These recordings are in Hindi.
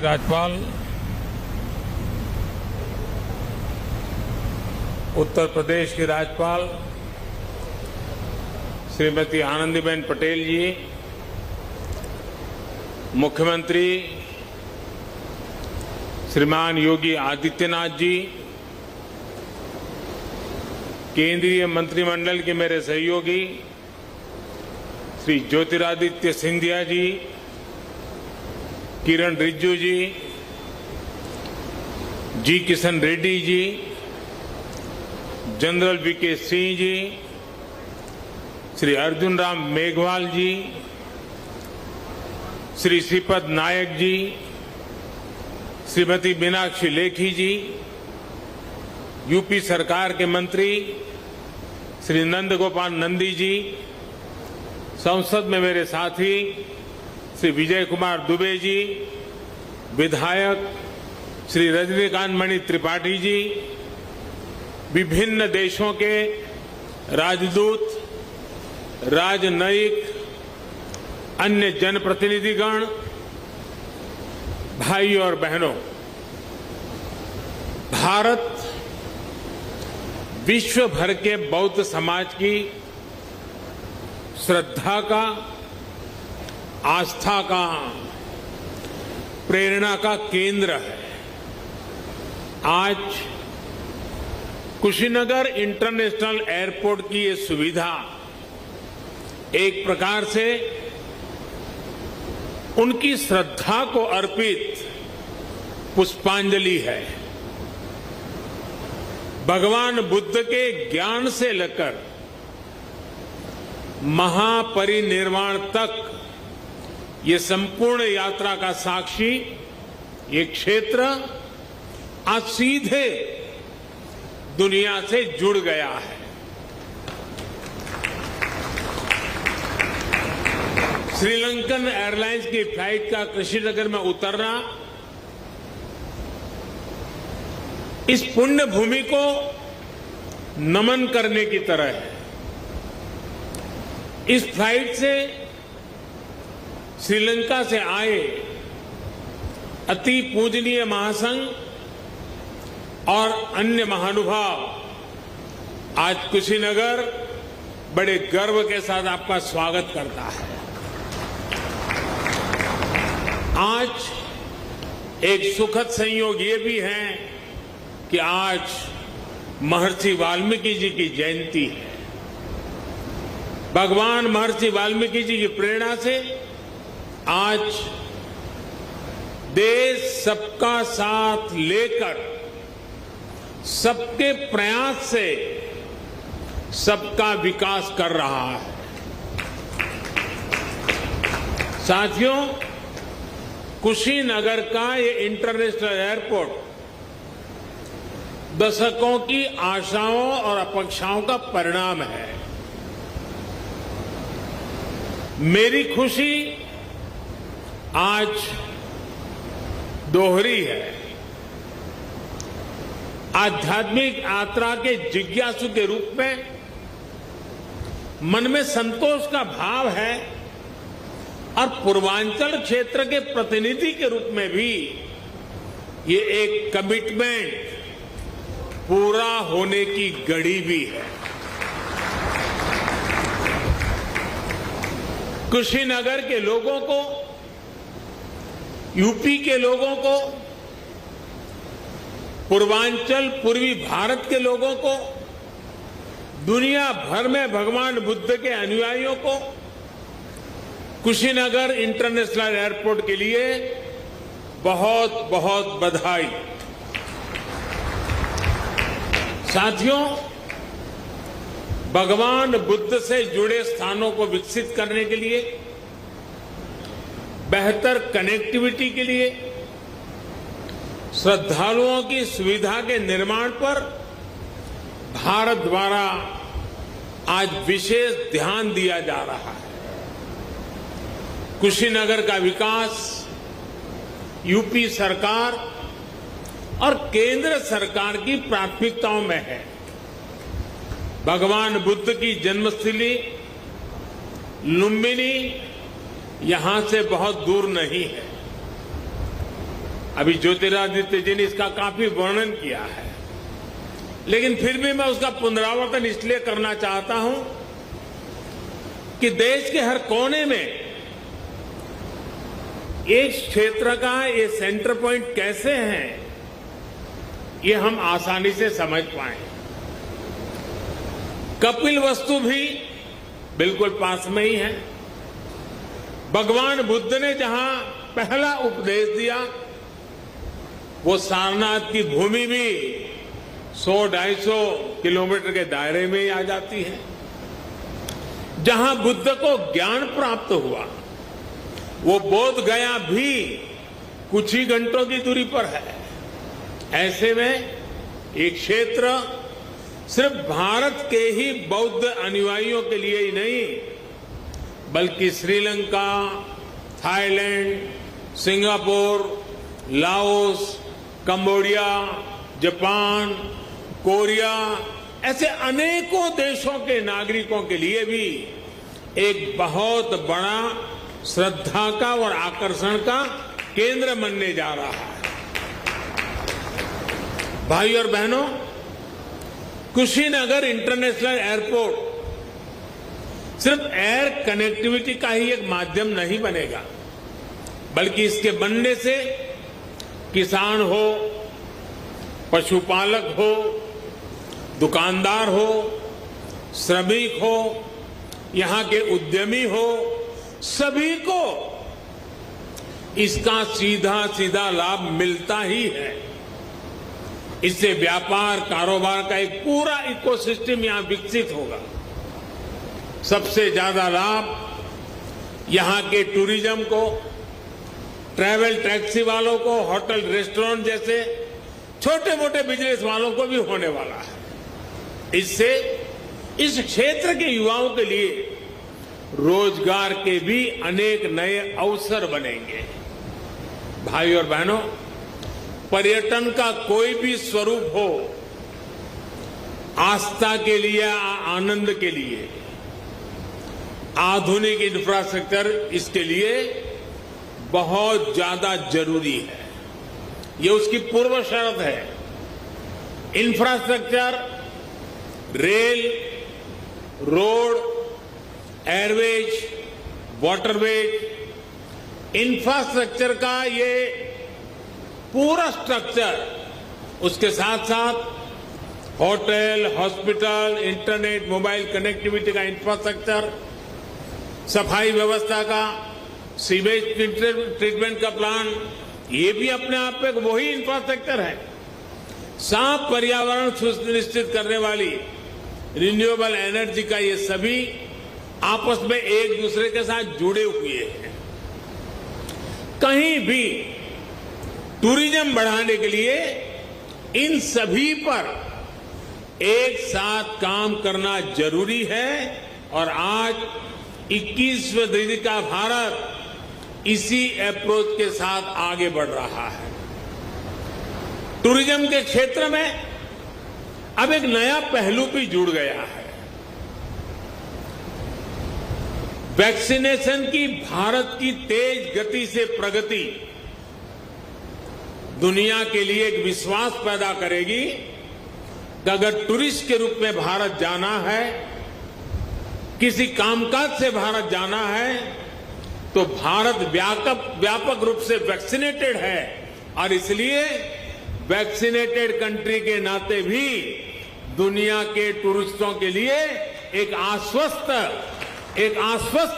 राज्यपाल उत्तर प्रदेश की राज्यपाल श्रीमती आनंदीबेन पटेल जी, मुख्यमंत्री श्रीमान योगी आदित्यनाथ जी, केंद्रीय मंत्रिमंडल के मेरे सहयोगी श्री ज्योतिरादित्य सिंधिया जी, किरण रिजिजू जी, जी किशन रेड्डी जी, जनरल वीके सिंह जी, श्री अर्जुन राम मेघवाल जी, श्री श्रीपद नायक जी, श्रीमती मीनाक्षी लेखी जी, यूपी सरकार के मंत्री श्री नंद गोपाल नंदी जी, संसद में मेरे साथी श्री विजय कुमार दुबे जी, विधायक श्री रजनीकांत मणि त्रिपाठी जी, विभिन्न देशों के राजदूत, राजनयिक, अन्य जनप्रतिनिधिगण, भाई और बहनों, भारत विश्व भर के बौद्ध समाज की श्रद्धा का, आस्था का, प्रेरणा का केंद्र है। आज कुशीनगर इंटरनेशनल एयरपोर्ट की ये सुविधा एक प्रकार से उनकी श्रद्धा को अर्पित पुष्पांजलि है। भगवान बुद्ध के ज्ञान से लेकर महापरिनिर्वाण तक ये संपूर्ण यात्रा का साक्षी ये क्षेत्र आज सीधे दुनिया से जुड़ गया है। श्रीलंकन एयरलाइंस की फ्लाइट का कुशीनगर में उतरना इस पुण्य भूमि को नमन करने की तरह है। इस फ्लाइट से श्रीलंका से आए अति पूजनीय महासंघ और अन्य महानुभाव आज कुशीनगर बड़े गर्व के साथ आपका स्वागत करता है। आज एक सुखद संयोग ये भी है कि आज महर्षि वाल्मीकि जी की जयंती है। भगवान महर्षि वाल्मीकि जी की प्रेरणा से आज देश सबका साथ लेकर, सबके प्रयास से सबका विकास कर रहा है। साथियों, कुशीनगर का ये इंटरनेशनल एयरपोर्ट दशकों की आशाओं और अपेक्षाओं का परिणाम है। मेरी खुशी आज दोहरी है। आध्यात्मिक यात्रा के जिज्ञासु के रूप में मन में संतोष का भाव है और पूर्वांचल क्षेत्र के प्रतिनिधि के रूप में भी ये एक कमिटमेंट पूरा होने की घड़ी भी है। कुशीनगर के लोगों को, यूपी के लोगों को, पूर्वांचल पूर्वी भारत के लोगों को, दुनिया भर में भगवान बुद्ध के अनुयायियों को कुशीनगर इंटरनेशनल एयरपोर्ट के लिए बहुत बहुत बधाई। साथियों, भगवान बुद्ध से जुड़े स्थानों को विकसित करने के लिए, बेहतर कनेक्टिविटी के लिए, श्रद्धालुओं की सुविधा के निर्माण पर भारत द्वारा आज विशेष ध्यान दिया जा रहा है। कुशीनगर का विकास यूपी सरकार और केंद्र सरकार की प्राथमिकताओं में है। भगवान बुद्ध की जन्मस्थली लुम्बिनी यहां से बहुत दूर नहीं है। अभी ज्योतिरादित्य जी ने इसका काफी वर्णन किया है, लेकिन फिर भी मैं उसका पुनरावर्तन इसलिए करना चाहता हूं कि देश के हर कोने में एक क्षेत्र का ये सेंटर पॉइंट कैसे हैं, ये हम आसानी से समझ पाए। कपिलवस्तु भी बिल्कुल पास में ही है। भगवान बुद्ध ने जहां पहला उपदेश दिया, वो सारनाथ की भूमि भी 100-250 किलोमीटर के दायरे में ही आ जाती है। जहां बुद्ध को ज्ञान प्राप्त हुआ, वो बोध गया भी कुछ ही घंटों की दूरी पर है। ऐसे में ये क्षेत्र सिर्फ भारत के ही बौद्ध अनुयायियों के लिए ही नहीं, बल्कि Sri Lanka, Thailand, Singapore, Laos, Cambodia, Japan, Korea, ऐसे अनेकों देशों के नागरिकों के लिए भी एक बहुत बड़ा श्रद्धा का और आकर्षण का केंद्र बनने जा रहा है। भाई और बहनों, कुशीनगर इंटरनेशनल एयरपोर्ट सिर्फ एयर कनेक्टिविटी का ही एक माध्यम नहीं बनेगा, बल्कि इसके बनने से किसान हो, पशुपालक हो, दुकानदार हो, श्रमिक हो, यहां के उद्यमी हो, सभी को इसका सीधा सीधा लाभ मिलता ही है। इससे व्यापार कारोबार का एक पूरा इकोसिस्टम यहां विकसित होगा। सबसे ज्यादा लाभ यहां के टूरिज्म को, ट्रैवल टैक्सी वालों को, होटल रेस्टोरेंट जैसे छोटे मोटे बिजनेस वालों को भी होने वाला है। इससे इस क्षेत्र के युवाओं के लिए रोजगार के भी अनेक नए अवसर बनेंगे। भाई और बहनों, पर्यटन का कोई भी स्वरूप हो, आस्था के लिए, आनंद के लिए आधुनिक इंफ्रास्ट्रक्चर इसके लिए बहुत ज्यादा जरूरी है। ये उसकी पूर्व शर्त है। Infrastructure, rail, road, Airways, waterways, infrastructure का ये पूरा स्ट्रक्चर, उसके साथ साथ hotel, hospital, internet, mobile connectivity का इंफ्रास्ट्रक्चर, सफाई व्यवस्था का, सीवेज ट्रीटमेंट का प्लान, ये भी अपने आप में वही इंफ्रास्ट्रक्चर है। साफ पर्यावरण सुनिश्चित करने वाली रिन्यूएबल एनर्जी का ये सभी आपस में एक दूसरे के साथ जुड़े हुए हैं। कहीं भी टूरिज्म बढ़ाने के लिए इन सभी पर एक साथ काम करना जरूरी है और आज 21वीं सदी का भारत इसी अप्रोच के साथ आगे बढ़ रहा है। टूरिज्म के क्षेत्र में अब एक नया पहलू भी जुड़ गया है। वैक्सीनेशन की भारत की तेज गति से प्रगति दुनिया के लिए एक विश्वास पैदा करेगी कि अगर टूरिस्ट के रूप में भारत जाना है, किसी कामकाज से भारत जाना है, तो भारत व्यापक रूप से वैक्सीनेटेड है और इसलिए वैक्सीनेटेड कंट्री के नाते भी दुनिया के टूरिस्टों के लिए एक आश्वस्त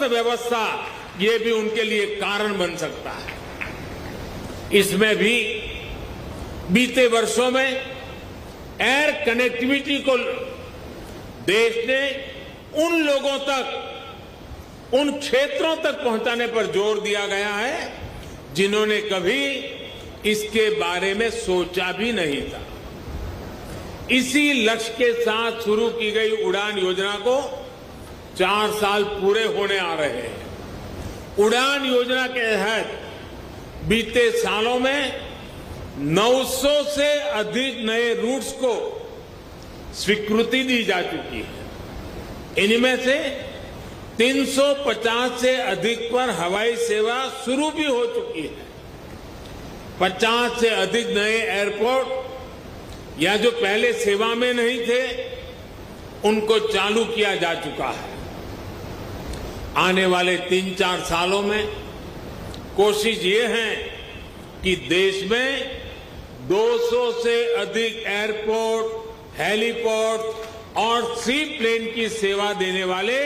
व्यवस्था, ये भी उनके लिए कारण बन सकता है। इसमें भी बीते वर्षों में एयर कनेक्टिविटी को देश ने उन लोगों तक, उन क्षेत्रों तक पहुंचाने पर जोर दिया गया है जिन्होंने कभी इसके बारे में सोचा भी नहीं था। इसी लक्ष्य के साथ शुरू की गई उड़ान योजना को 4 साल पूरे होने आ रहे हैं। उड़ान योजना के तहत बीते सालों में 900 से अधिक नए रूट्स को स्वीकृति दी जा चुकी है। इनमें से 350 से अधिक पर हवाई सेवा शुरू भी हो चुकी है। 50 से अधिक नए एयरपोर्ट या जो पहले सेवा में नहीं थे उनको चालू किया जा चुका है। आने वाले 3-4 सालों में कोशिश ये है कि देश में 200 से अधिक एयरपोर्ट, हेलीपोर्ट और सी प्लेन की सेवा देने वाले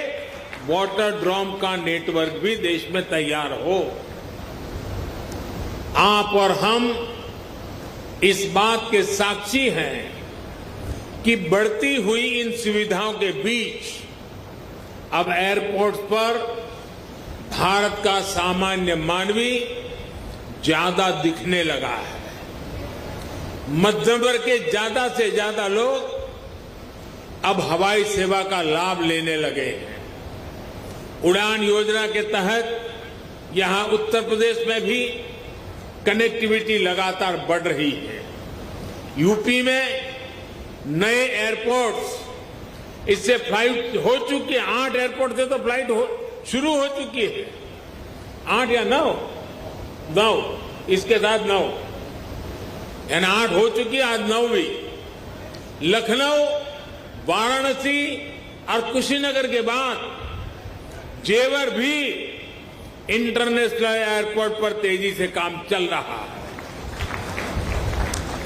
वाटर ड्रोम का नेटवर्क भी देश में तैयार हो। आप और हम इस बात के साक्षी हैं कि बढ़ती हुई इन सुविधाओं के बीच अब एयरपोर्ट पर भारत का सामान्य मानवी ज्यादा दिखने लगा है। मध्यम वर्ग के ज्यादा से ज्यादा लोग अब हवाई सेवा का लाभ लेने लगे हैं। उड़ान योजना के तहत यहां उत्तर प्रदेश में भी कनेक्टिविटी लगातार बढ़ रही है। यूपी में नए एयरपोर्ट्स, इससे फ्लाइट हो चुकी है। 8 एयरपोर्ट से तो फ्लाइट शुरू हो चुकी है। 8 या 9, इसके साथ 9 यानी 8 हो चुकी है, आज 9वीं। लखनऊ, वाराणसी और कुशीनगर के बाद जेवर भी इंटरनेशनल एयरपोर्ट पर तेजी से काम चल रहा है।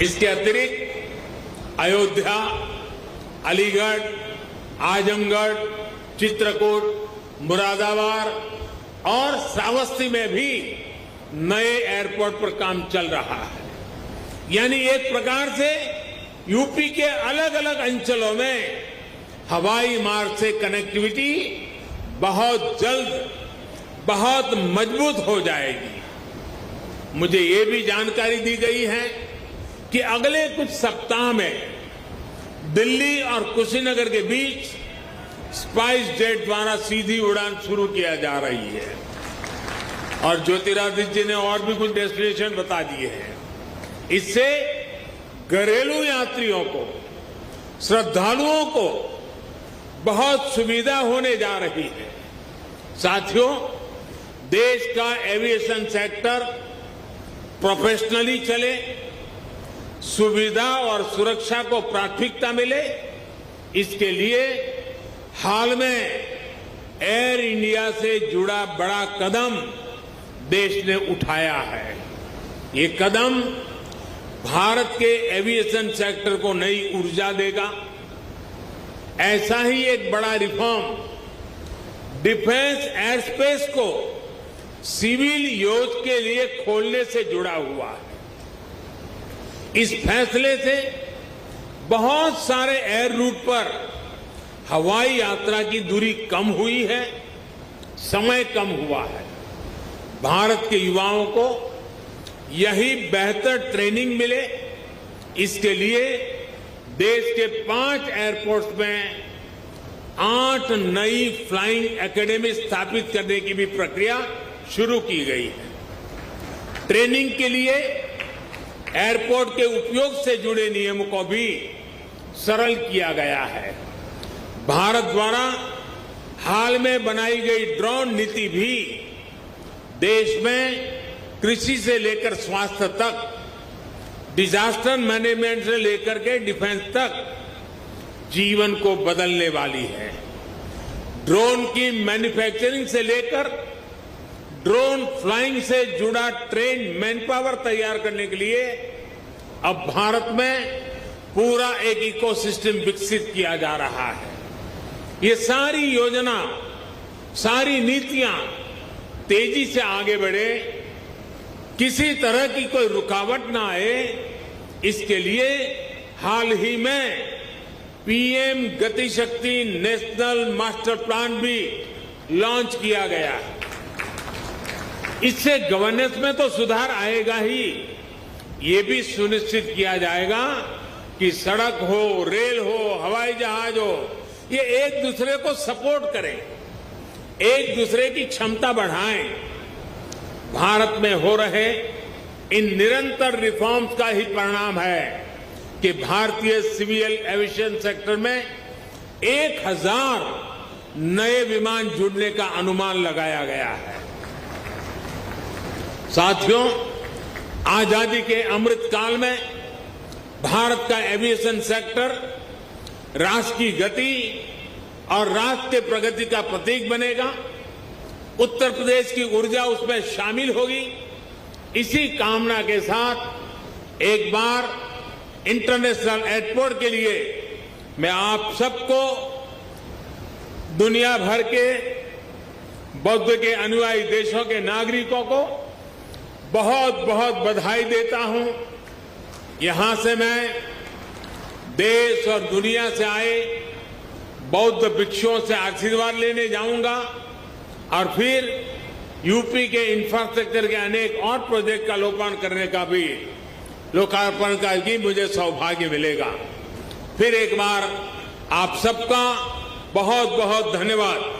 इसके अतिरिक्त अयोध्या, अलीगढ़, आजमगढ़, चित्रकूट, मुरादाबाद और श्रावस्ती में भी नए एयरपोर्ट पर काम चल रहा है। यानी एक प्रकार से यूपी के अलग अलग अंचलों में हवाई मार्ग से कनेक्टिविटी बहुत जल्द, बहुत मजबूत हो जाएगी। मुझे ये भी जानकारी दी गई है कि अगले कुछ सप्ताह में दिल्ली और कुशीनगर के बीच स्पाइस जेट द्वारा सीधी उड़ान शुरू किया जा रही है। और ज्योतिरादित्य जी ने और भी कुछ डेस्टिनेशन बता दिए हैं। इससे घरेलू यात्रियों को, श्रद्धालुओं को बहुत सुविधा होने जा रही है। साथियों, देश का एविएशन सेक्टर प्रोफेशनली चले, सुविधा और सुरक्षा को प्राथमिकता मिले, इसके लिए हाल में एयर इंडिया से जुड़ा बड़ा कदम देश ने उठाया है। ये कदम भारत के एविएशन सेक्टर को नई ऊर्जा देगा। ऐसा ही एक बड़ा रिफॉर्म डिफेंस एयर स्पेस को सिविल यूज के लिए खोलने से जुड़ा हुआ है। इस फैसले से बहुत सारे एयर रूट पर हवाई यात्रा की दूरी कम हुई है, समय कम हुआ है। भारत के युवाओं को यही बेहतर ट्रेनिंग मिले, इसके लिए देश के 5 एयरपोर्ट्स में 8 नई फ्लाइंग एकेडमी स्थापित करने की भी प्रक्रिया शुरू की गई है। ट्रेनिंग के लिए एयरपोर्ट के उपयोग से जुड़े नियमों को भी सरल किया गया है। भारत द्वारा हाल में बनाई गई ड्रोन नीति भी देश में कृषि से लेकर स्वास्थ्य तक, डिजास्टर मैनेजमेंट से लेकर के डिफेंस तक जीवन को बदलने वाली है। ड्रोन की मैन्युफैक्चरिंग से लेकर ड्रोन फ्लाइंग से जुड़ा ट्रेन मैन पावर तैयार करने के लिए अब भारत में पूरा एक इकोसिस्टम विकसित किया जा रहा है। ये सारी योजना, सारी नीतियां तेजी से आगे बढ़े, किसी तरह की कोई रुकावट ना आए, इसके लिए हाल ही में पीएम गति शक्ति नेशनल मास्टर प्लान भी लॉन्च किया गया है। इससे गवर्नेंस में तो सुधार आएगा ही, ये भी सुनिश्चित किया जाएगा कि सड़क हो, रेल हो, हवाई जहाज हो, ये एक दूसरे को सपोर्ट करें, एक दूसरे की क्षमता बढ़ाएं। भारत में हो रहे इन निरंतर रिफॉर्म्स का ही परिणाम है कि भारतीय सिविल एविएशन सेक्टर में 1000 नए विमान जुड़ने का अनुमान लगाया गया है। साथियों, आजादी के अमृत काल में भारत का एविएशन सेक्टर राष्ट्र की गति और राष्ट्र के प्रगति का प्रतीक बनेगा। उत्तर प्रदेश की ऊर्जा उसमें शामिल होगी। इसी कामना के साथ एक बार इंटरनेशनल एयरपोर्ट के लिए मैं आप सबको, दुनिया भर के बौद्ध के अनुयायी देशों के नागरिकों को बहुत बहुत बधाई देता हूं। यहां से मैं देश और दुनिया से आए बौद्ध भिक्षुओं से आशीर्वाद लेने जाऊंगा और फिर यूपी के इंफ्रास्ट्रक्चर के अनेक और प्रोजेक्ट का लोकार्पण का भी मुझे सौभाग्य मिलेगा। फिर एक बार आप सबका बहुत बहुत धन्यवाद।